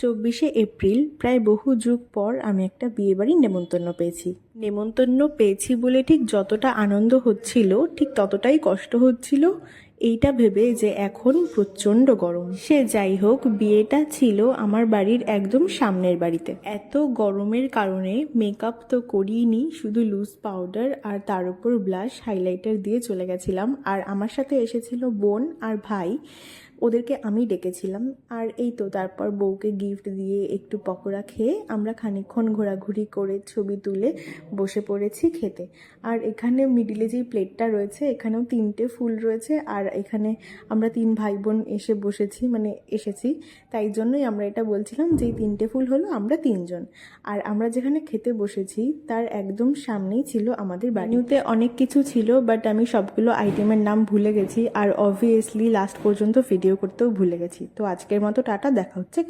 24শে April প্রায় বহু যুগ পর আমি একটা বিয়েবাড়ির নেমন্তন্ন পেয়েছি বলে ঠিক যতটা আনন্দ হচ্ছিল ঠিক ততটাই কষ্ট হচ্ছিল এইটা ভেবে যে এখন প্রচণ্ড গরম। সে যাই হোক, বিয়েটা ছিল আমার বাড়ির একদম সামনের বাড়িতে। এত গরমের কারণে মেকআপ তো করিনি, শুধু লুজ পাউডার আর তার উপর ব্লাশ হাইলাইটার দিয়ে চলে গেছিলাম। আর আমার সাথে এসেছিল বোন আর ভাই, ওদেরকে আমি ডেকেছিলাম। আর এই তো তারপর বউকে গিফট দিয়ে একটু পকোড়া খেয়ে আমরা খানিকক্ষণ ঘোরাঘুরি করে ছবি তুলে বসে পড়েছি খেতে। আর এখানে মিডিলে যেই প্লেটটা রয়েছে এখানেও 3টে ফুল রয়েছে, আর এখানে আমরা 3 ভাই বোন এসে বসেছি, মানে এসেছি, তাই জন্যই আমরা এটা বলছিলাম যে 3টে ফুল হলো আমরা 3জন। আর আমরা যেখানে খেতে বসেছি তার একদম সামনেই ছিল আমাদের বাড়ি। মেনুতে অনেক কিছু ছিল, বাট আমি সবগুলো আইটেমের নাম ভুলে গেছি, আর অবভিয়াসলি লাস্ট পর্যন্ত ভিডিও করতেও ভুলে গেছি। তো আজকের মতো টাটা, দেখা হচ্ছে।